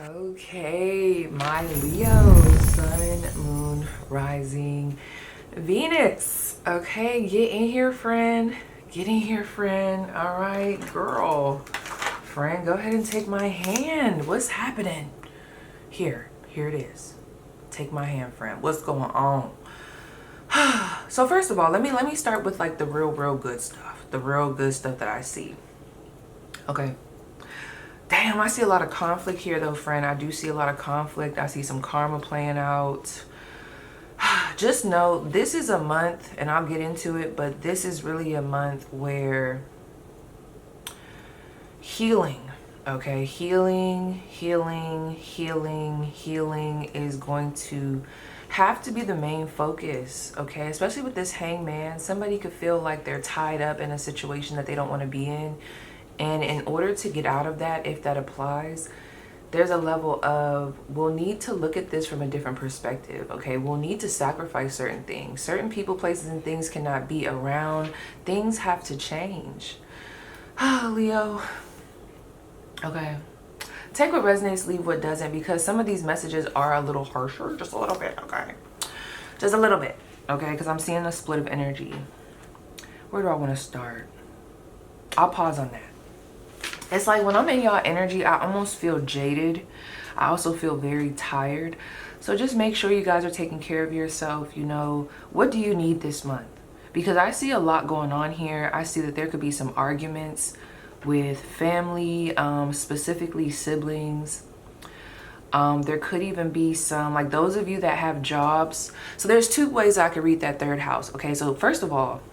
Okay, my Leo, sun, moon, rising, Venus. Okay, get in here, friend. Get in here, friend. All right, girl. Friend, go ahead and take my hand. What's happening? Here it is. Take my hand, friend. What's going on? So first of all, let me start with like the real good stuff. The real good stuff that I see. Okay. Damn, I see a lot of conflict here though, friend. I do see a lot of conflict. I see some karma playing out. Just know this is a month, and I'll get into it, but this is really a month where healing, okay? Healing is going to have to be the main focus, okay? Especially with this hangman. Somebody could feel like they're tied up in a situation that they don't want to be in. And in order to get out of that, if that applies, there's a level of, we'll need to look at this from a different perspective, okay? We'll need to sacrifice certain things. Certain people, places, and things cannot be around. Things have to change. Leo. Okay. Take what resonates, leave what doesn't, because some of these messages are a little harsher. Just a little bit, okay? Just a little bit, okay? Because I'm seeing a split of energy. Where do I want to start? I'll pause on that. It's like when I'm in y'all energy, I almost feel jaded. I also feel very tired. So just make sure you guys are taking care of yourself. You know, what do you need this month? Because I see a lot going on here. I see that there could be some arguments with family, specifically siblings. There could even be some, like those of you that have jobs. So there's two ways I could read that third house. Okay, so first of all,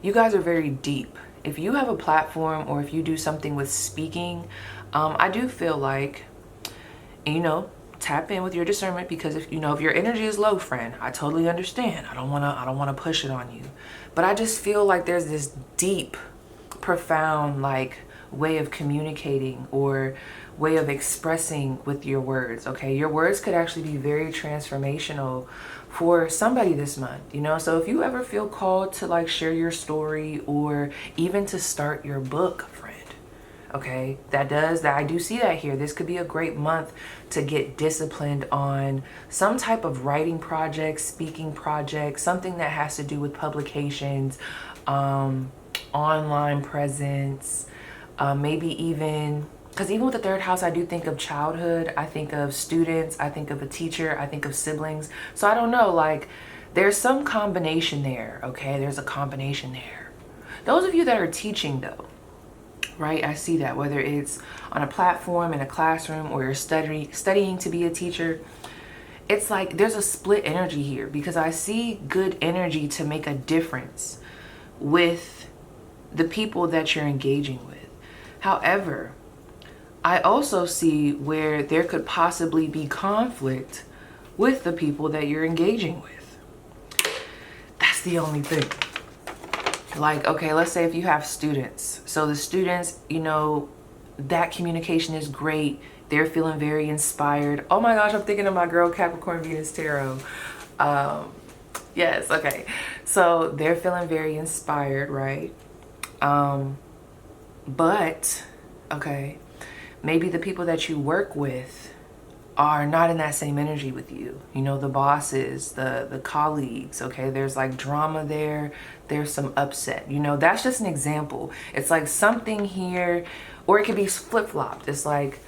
you guys are very deep. If you have a platform or if you do something with speaking, I do feel like, you know, tap in with your discernment, because if your energy is low, friend, I totally understand. I don't want to push it on you. But I just feel like there's this deep, profound like way of communicating or way of expressing with your words, okay? Your words could actually be very transformational for somebody this month, you know? So if you ever feel called to like share your story or even to start your book, friend, okay, I do see that here. This could be a great month to get disciplined on some type of writing project, speaking project, something that has to do with publications, online presence, maybe even, because even with the third house, I do think of childhood, I think of students, I think of a teacher, I think of siblings. So I don't know, like there's some combination there, okay? There's a combination there. Those of you that are teaching though, right? I see that whether it's on a platform, in a classroom, or you're studying to be a teacher, it's like there's a split energy here, because I see good energy to make a difference with the people that you're engaging with. However, I also see where there could possibly be conflict with the people that you're engaging with. That's the only thing. Like, okay, let's say if you have students. So the students, you know, that communication is great. They're feeling very inspired. Oh my gosh, I'm thinking of my girl Capricorn Venus Tarot. Yes, okay. So they're feeling very inspired, right? But, okay, maybe the people that you work with are not in that same energy with you. You know, the bosses, the colleagues, okay? There's like drama there. There's some upset. You know, that's just an example. It's like something here, or it could be flip-flopped. It's like,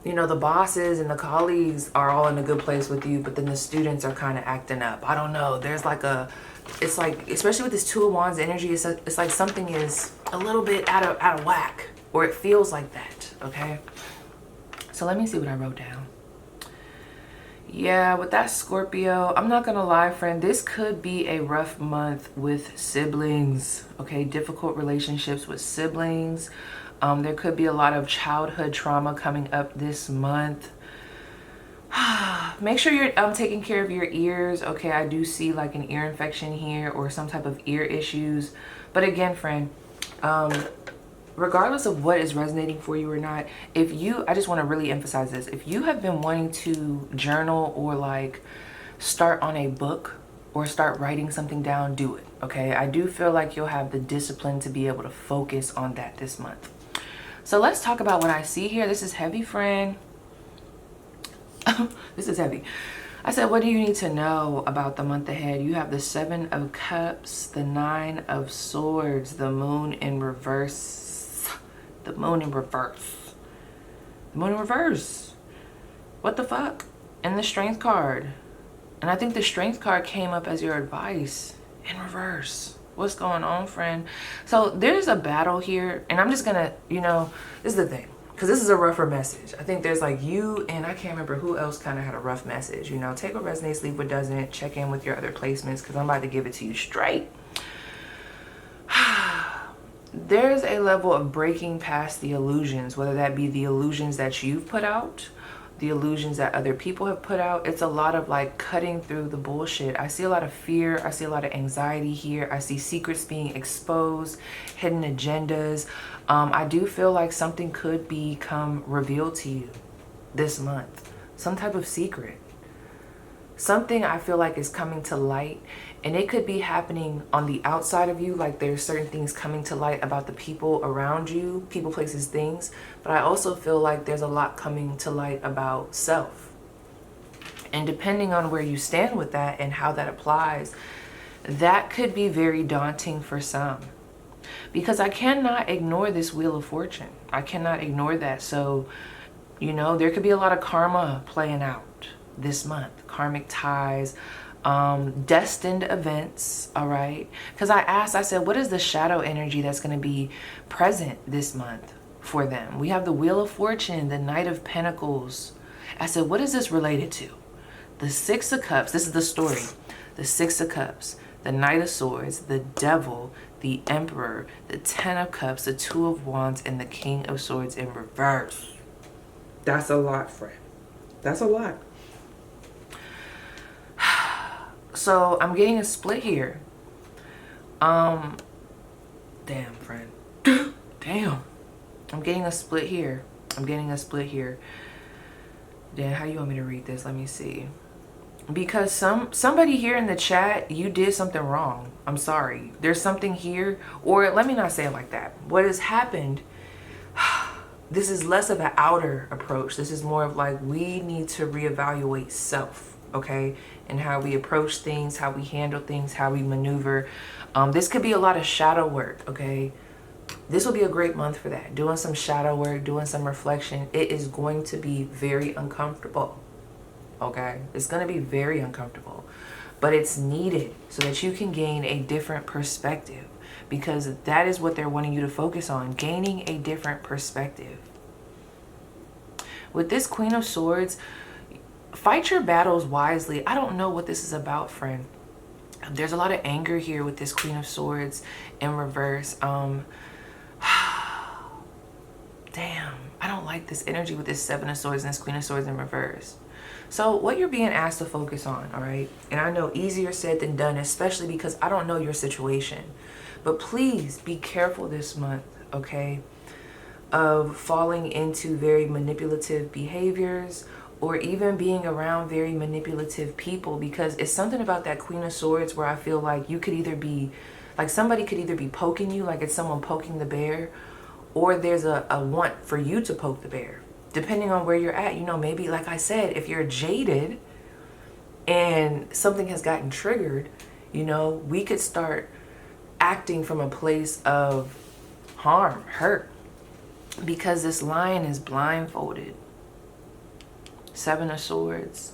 you know, the bosses and the colleagues are all in a good place with you, but then the students are kind of acting up. I don't know. There's like it's like, especially with this Two of Wands energy, it's like something is a little bit out of whack, or it feels like that, okay? So let me see what I wrote down. Yeah, with that Scorpio, I'm not gonna lie, friend, this could be a rough month with siblings, okay? Difficult relationships with siblings. There could be a lot of childhood trauma coming up this month. Make sure you're taking care of your ears, okay? I do see like an ear infection here or some type of ear issues. But again, friend, regardless of what is resonating for you or not, I just want to really emphasize this. If you have been wanting to journal or like start on a book or start writing something down, do it, okay? I do feel like you'll have the discipline to be able to focus on that this month. So let's talk about what I see here. This is heavy, friend. This is heavy. I said, what do you need to know about the month ahead? You have the 7 of Cups, the 9 of Swords, the Moon in reverse. The Moon in reverse. The Moon in reverse. What the fuck? And the Strength card. And I think the Strength card came up as your advice in reverse. What's going on, friend? So there's a battle here. And I'm just going to, you know, this is the thing. Because this is a rougher message. I think there's like you and I can't remember who else kind of had a rough message. You know, take what resonates, leave what doesn't. Check in with your other placements because I'm about to give it to you straight. There's a level of breaking past the illusions, whether that be the illusions that you've put out, the illusions that other people have put out. It's a lot of like cutting through the bullshit. I see a lot of fear. I see a lot of anxiety here. I see secrets being exposed, hidden agendas. I do feel like something could become revealed to you this month. Some type of secret. Something I feel like is coming to light, and it could be happening on the outside of you, like there's certain things coming to light about the people around you, people, places, things. But I also feel like there's a lot coming to light about self. And depending on where you stand with that and how that applies, that could be very daunting for some. Because I cannot ignore this Wheel of Fortune. I cannot ignore that. So, you know, there could be a lot of karma playing out this month. Karmic ties, destined events, all right? Because I said, what is the shadow energy that's going to be present this month for them? We have the Wheel of Fortune, the Knight of Pentacles. I said, what is this related to? The 6 of Cups, this is the story. The 6 of Cups, the Knight of Swords, the Devil, the Emperor, the 10 of Cups, the 2 of Wands, and the King of Swords in reverse. That's a lot, friend. That's a lot. So I'm getting a split here. Damn, friend. Damn. I'm getting a split here. I'm getting a split here. Dan, how you want me to read this? Let me see. Because somebody here in the chat, you did something wrong. I'm sorry. There's something here, or let me not say it like that. What has happened, this is less of an outer approach. This is more of like, we need to reevaluate self, okay? And how we approach things, how we handle things, how we maneuver. This could be a lot of shadow work, okay? This will be a great month for that. Doing some shadow work, doing some reflection. It is going to be very uncomfortable. Okay, it's going to be very uncomfortable, but it's needed so that you can gain a different perspective, because that is what they're wanting you to focus on, gaining a different perspective. With this Queen of Swords, fight your battles wisely. I don't know what this is about, friend. There's a lot of anger here with this Queen of Swords in reverse. Damn, I don't like this energy with this 7 of Swords and this Queen of Swords in reverse. So what you're being asked to focus on, all right? And I know easier said than done, especially because I don't know your situation. But please be careful this month, okay, of falling into very manipulative behaviors or even being around very manipulative people, because it's something about that Queen of Swords where I feel like you could either be, like somebody could either be poking you, like it's someone poking the bear, or there's a want for you to poke the bear. Depending on where you're at, you know, maybe, like I said, if you're jaded and something has gotten triggered, you know, we could start acting from a place of harm, hurt, because this lion is blindfolded. 7 of Swords.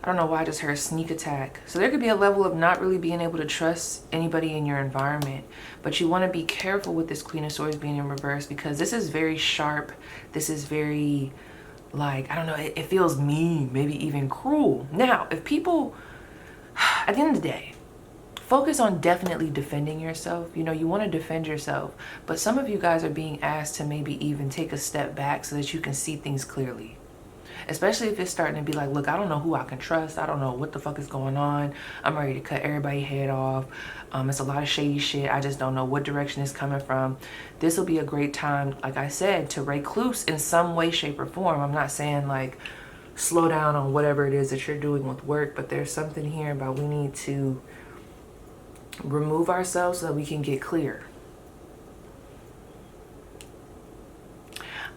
I don't know why I just heard sneak attack. So there could be a level of not really being able to trust anybody in your environment. But you want to be careful with this Queen of Swords being in reverse, because this is very sharp. This is very, like, I don't know, it feels mean, maybe even cruel. Now, if people, at the end of the day, focus on definitely defending yourself. You know, you want to defend yourself. But some of you guys are being asked to maybe even take a step back so that you can see things clearly. Especially if it's starting to be like, look, I don't know who I can trust. I don't know what the fuck is going on. I'm ready to cut everybody's head off. It's a lot of shady shit. I just don't know what direction it's coming from. This will be a great time, like I said, to recluse in some way, shape, or form. I'm not saying like slow down on whatever it is that you're doing with work, but there's something here about we need to remove ourselves so that we can get clear.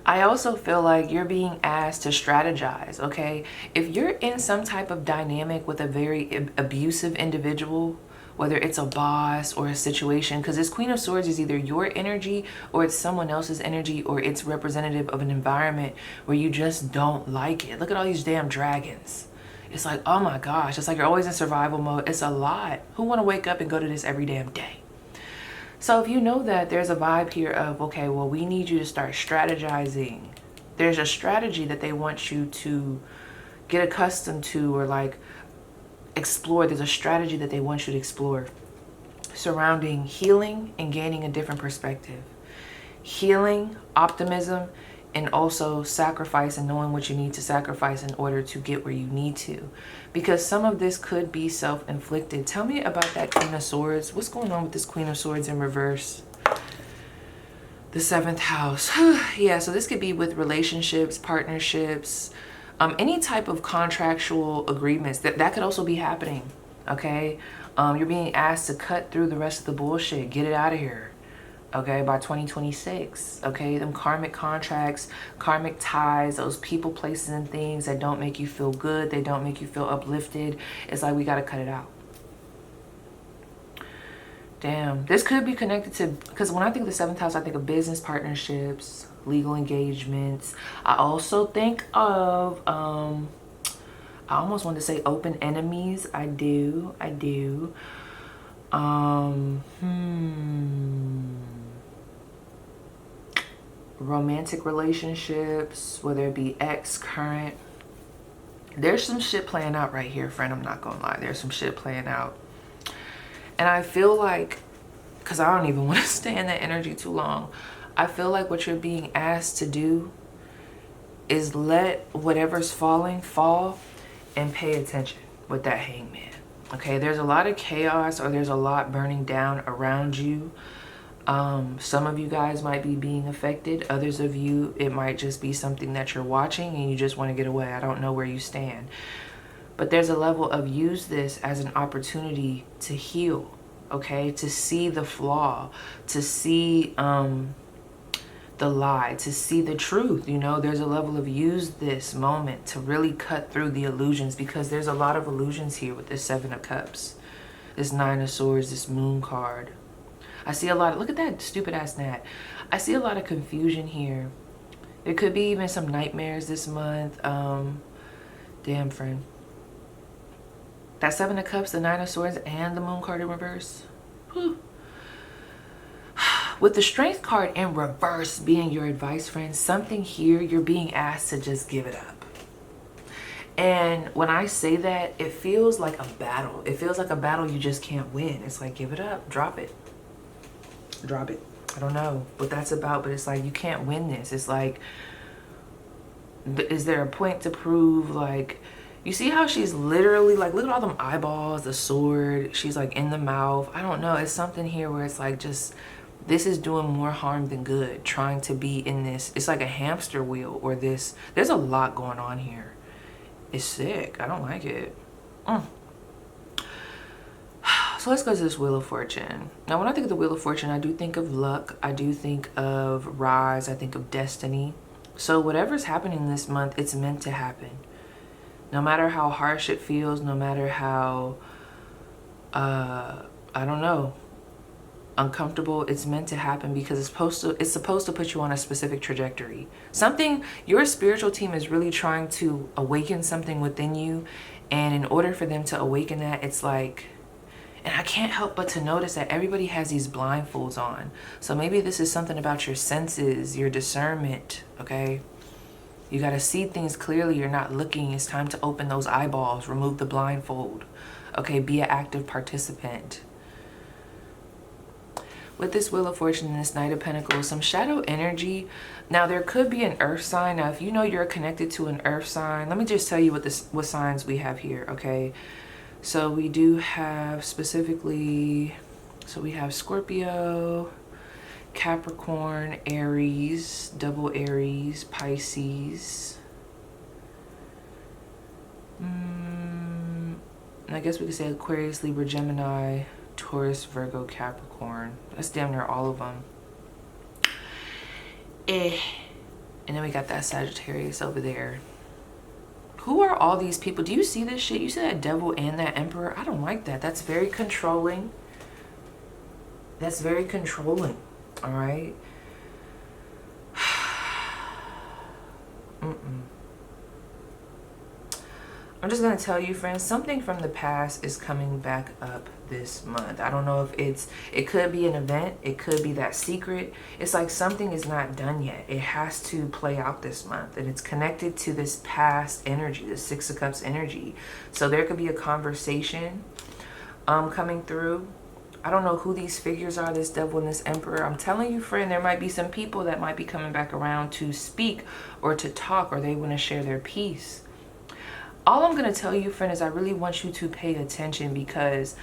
I also feel like you're being asked to strategize, okay? If you're in some type of dynamic with a very abusive individual, whether it's a boss or a situation, because this Queen of Swords is either your energy or it's someone else's energy, or it's representative of an environment where you just don't like it. Look at all these damn dragons. It's like, oh my gosh, it's like you're always in survival mode. It's a lot. Who want to wake up and go to this every damn day? So if you know that there's a vibe here of, okay, well, we need you to start strategizing. There's a strategy that they want you to get accustomed to, or like explore. There's a strategy that they want you to explore surrounding healing and gaining a different perspective. Healing, optimism, and also sacrifice, and knowing what you need to sacrifice in order to get where you need to. Because some of this could be self-inflicted. Tell me about that Queen of Swords. What's going on with this Queen of Swords in reverse? The 7th house. Yeah, so this could be with relationships, partnerships, any type of contractual agreements. That could also be happening, okay? You're being asked to cut through the rest of the bullshit. Get it out of here, okay, by 2026, okay? Them karmic contracts, karmic ties, those people, places, and things that don't make you feel good, they don't make you feel uplifted. It's like, we got to cut it out. Damn, this could be connected to, because when I think of the 7th house, I think of business partnerships, legal engagements. I also think of, I almost want to say open enemies. I do. Romantic relationships, whether it be ex, current. There's some shit playing out right here, friend. I'm not gonna lie. There's some shit playing out. And I feel like, because I don't even want to stay in that energy too long, I feel like what you're being asked to do is let whatever's falling fall and pay attention with that Hangman. Okay, there's a lot of chaos, or there's a lot burning down around you. Some of you guys might be being affected. Others of you, it might just be something that you're watching and you just want to get away. I don't know where you stand. But there's a level of use this as an opportunity to heal, okay? To see the flaw, to see the lie, to see the truth. You know, there's a level of use this moment to really cut through the illusions, because there's a lot of illusions here with this 7 of Cups, this 9 of Swords, this Moon card. I see a lot of, look at that stupid ass gnat. I see a lot of confusion here. There could be even some nightmares this month. Damn, friend. That 7 of Cups, the 9 of Swords, and the Moon card in reverse. Whew. With the Strength card in reverse being your advice, friend, something here you're being asked to just give it up. And when I say that, it feels like a battle. It feels like a battle you just can't win. It's like, give it up, drop it. Drop it. I don't know what that's about, but it's like, you can't win this. It's like, is there a point to prove? Like, you see how she's literally like, look at all them eyeballs, the sword, she's like in the mouth. I don't know, it's something here where it's like, just, this is doing more harm than good, trying to be in this. It's like a hamster wheel, or this, there's a lot going on here. It's sick. I don't like it. So let's go to this Wheel of Fortune. Now, when I think of the Wheel of Fortune, I do think of luck. I do think of rise. I think of destiny. So whatever's happening this month, it's meant to happen. No matter how harsh it feels, no matter how, I don't know, uncomfortable, it's meant to happen, because it's supposed to put you on a specific trajectory. Something, your spiritual team is really trying to awaken something within you. And in order for them to awaken that, it's like, and I can't help but to notice that everybody has these blindfolds on. So maybe this is something about your senses, your discernment, okay? You got to see things clearly. You're not looking. It's time to open those eyeballs, remove the blindfold, okay? Be an active participant. With this Wheel of Fortune and this Knight of Pentacles, some shadow energy. Now, there could be an earth sign. Now, if you know you're connected to an earth sign, let me just tell you what signs we have here, okay? So we do have specifically, so we have Scorpio, Capricorn, Aries, double Aries, Pisces. And I guess we could say Aquarius, Libra, Gemini, Taurus, Virgo, Capricorn. That's damn near all of them. And then we got that Sagittarius over there. Who are all these people? Do you see this shit? You see that devil and that emperor? I don't like that. That's very controlling. That's very controlling. All right. I'm just going to tell you, friends, something from the past is coming back up this month. I don't know if it could be an event. It could be that secret. It's like something is not done yet. It has to play out this month. And it's connected to this past energy, the Six of Cups energy. So there could be a conversation coming through. I don't know who these figures are, this devil and this emperor. I'm telling you, friend, there might be some people that might be coming back around to speak or to talk, or they want to share their piece. All I'm going to tell you, friend, is I really want you to pay attention, because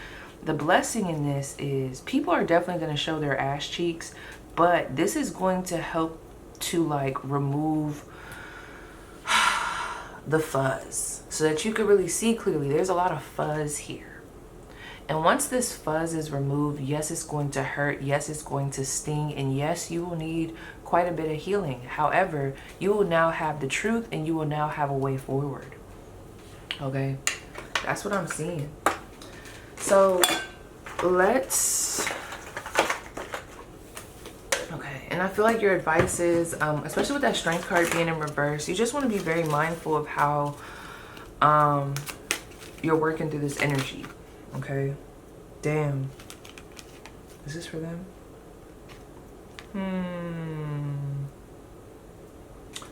the blessing in this is people are definitely going to show their ass cheeks, but this is going to help to like remove the fuzz so that you can really see clearly. There's a lot of fuzz here. And once this fuzz is removed, yes, it's going to hurt. Yes, it's going to sting. And yes, you will need quite a bit of healing. However, you will now have the truth, and you will now have a way forward. Okay, that's what I'm seeing. So let's, okay, and I feel like your advice is, especially with that strength card being in reverse, you just want to be very mindful of how you're working through this energy. Okay, damn, is this for them?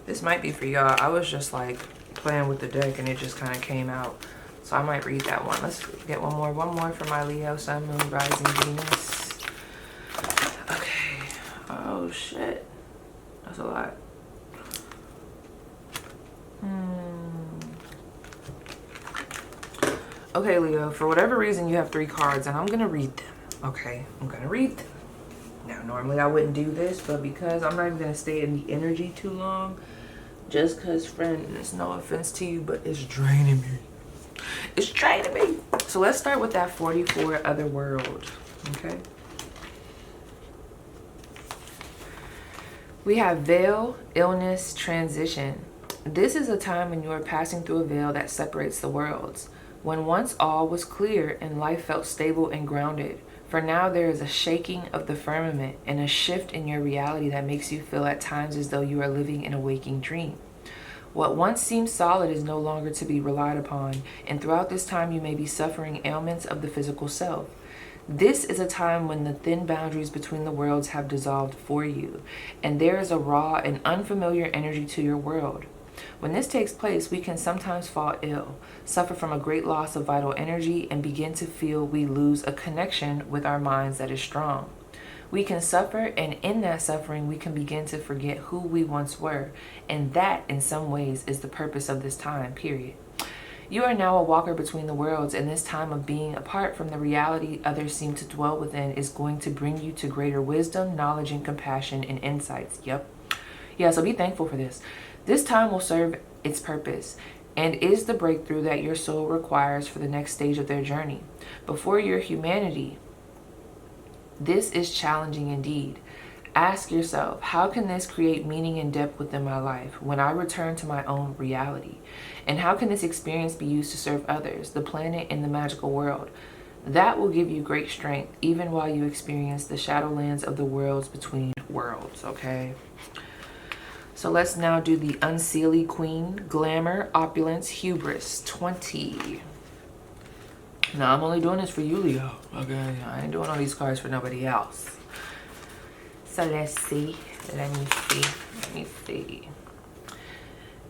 This might be for y'all. I was just like playing with the deck and it just kind of came out, so I might read that one. Let's get one more for my Leo, Sun, Moon, Rising, Venus. Okay. Oh shit, that's a lot. Okay, Leo, for whatever reason you have 3 cards, and I'm gonna read them. Okay, I'm gonna read them. Now normally I wouldn't do this, but because I'm not even gonna stay in the energy too long, just because, friend, it's no offense to you, but it's draining me. It's draining me. So let's start with that 44 other world. Okay. We have veil, illness, transition. This is a time when you are passing through a veil that separates the worlds. When once all was clear and life felt stable and grounded, for now there is a shaking of the firmament and a shift in your reality that makes you feel at times as though you are living in a waking dream. What once seemed solid is no longer to be relied upon, and throughout this time you may be suffering ailments of the physical self. This is a time when the thin boundaries between the worlds have dissolved for you, and there is a raw and unfamiliar energy to your world. When this takes place, we can sometimes fall ill, suffer from a great loss of vital energy, and begin to feel we lose a connection with our minds that is strong. We can suffer, and in that suffering, we can begin to forget who we once were, and that, in some ways, is the purpose of this time, period. You are now a walker between the worlds, and this time of being apart from the reality others seem to dwell within is going to bring you to greater wisdom, knowledge, and compassion, and insights. Yep. Yeah, so be thankful for this. This time will serve its purpose and is the breakthrough that your soul requires for the next stage of their journey. Before your humanity, this is challenging indeed. Ask yourself, how can this create meaning and depth within my life when I return to my own reality? And how can this experience be used to serve others, the planet, and the magical world? That will give you great strength even while you experience the shadowlands of the worlds between worlds, okay? So let's now do the Unseelie Queen, Glamour, Opulence, Hubris, 20. Now, I'm only doing this for you, Leo. Okay, I ain't doing all these cards for nobody else. So let's see. Let me see.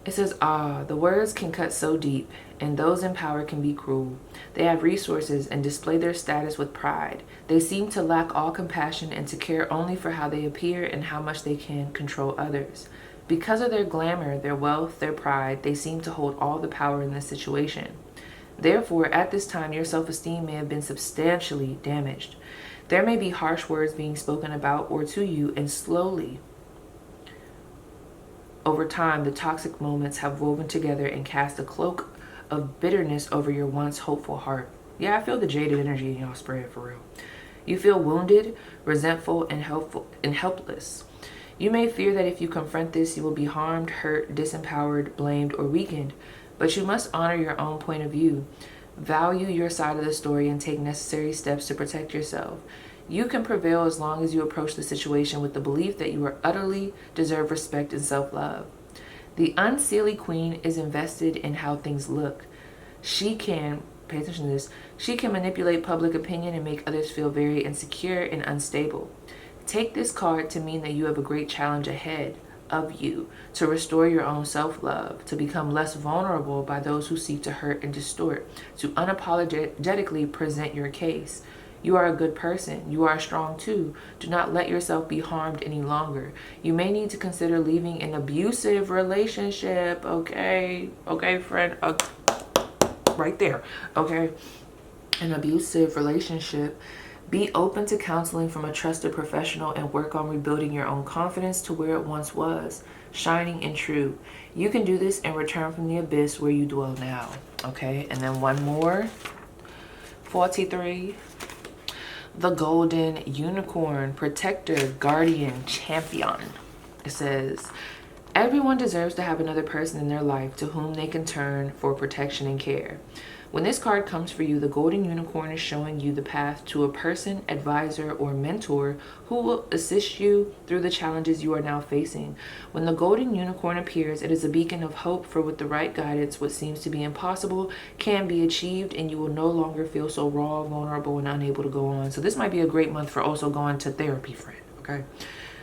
It says, the words can cut so deep, and those in power can be cruel. They have resources and display their status with pride. They seem to lack all compassion and to care only for how they appear and how much they can control others. Because of their glamour, their wealth, their pride, they seem to hold all the power in this situation. Therefore, at this time, your self-esteem may have been substantially damaged. There may be harsh words being spoken about or to you, and slowly, over time, the toxic moments have woven together and cast a cloak of bitterness over your once hopeful heart. Yeah, I feel the jaded energy in y'all spread for real. You feel wounded, resentful, and helpless. You may fear that if you confront this, you will be harmed, hurt, disempowered, blamed, or weakened, but you must honor your own point of view. Value your side of the story and take necessary steps to protect yourself. You can prevail as long as you approach the situation with the belief that you are utterly deserve respect and self-love. The unseelie queen is invested in how things look. She can, pay attention to this, she can manipulate public opinion and make others feel very insecure and unstable. Take this card to mean that you have a great challenge ahead of you to restore your own self-love, to become less vulnerable by those who seek to hurt and distort, to unapologetically present your case. You are a good person. You are strong too. Do not let yourself be harmed any longer. You may need to consider leaving an abusive relationship. Okay, friend. Right there. Okay, an abusive relationship. Be open to counseling from a trusted professional and work on rebuilding your own confidence to where it once was, shining and true. You can do this and return from the abyss where you dwell now. Okay, and then one more. 43. The golden unicorn, protector, guardian, champion. It says, everyone deserves to have another person in their life to whom they can turn for protection and care. When this card comes for you, the golden unicorn is showing you the path to a person, advisor, or mentor who will assist you through the challenges you are now facing. When the golden unicorn appears, it is a beacon of hope, for with the right guidance, what seems to be impossible can be achieved, and you will no longer feel so raw, vulnerable, and unable to go on. So this might be a great month for also going to therapy, friend, okay?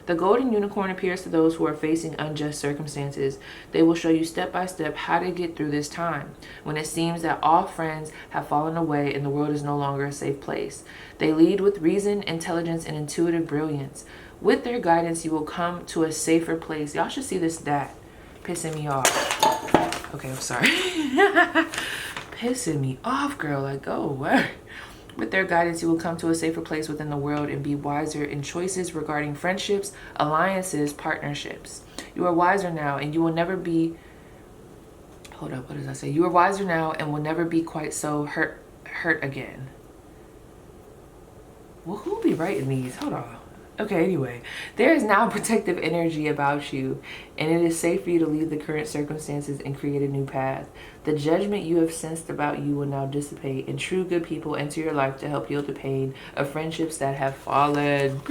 The golden unicorn appears to those who are facing unjust circumstances. They will show you step by step how to get through this time, when it seems that all friends have fallen away and the world is no longer a safe place. They lead with reason, intelligence, and intuitive brilliance. With their guidance, you will come to a safer place. Y'all should see this dat pissing me off. Okay, I'm sorry. Pissing me off, girl. Like, go away. With their guidance, you will come to a safer place within the world and be wiser in choices regarding friendships, alliances, partnerships. You are wiser now and you will never be... Hold up, what does that say? You are wiser now and will never be quite so hurt again. Well, who'll be writing these? Hold on. Okay, anyway, there is now protective energy about you, and it is safe for you to leave the current circumstances and create a new path. The judgment you have sensed about you will now dissipate, and true good people enter your life to help heal the pain of friendships that have fallen.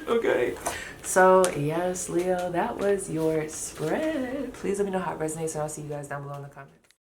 Okay. So, yes, Leo, that was your spread. Please let me know how it resonates, and I'll see you guys down below in the comments.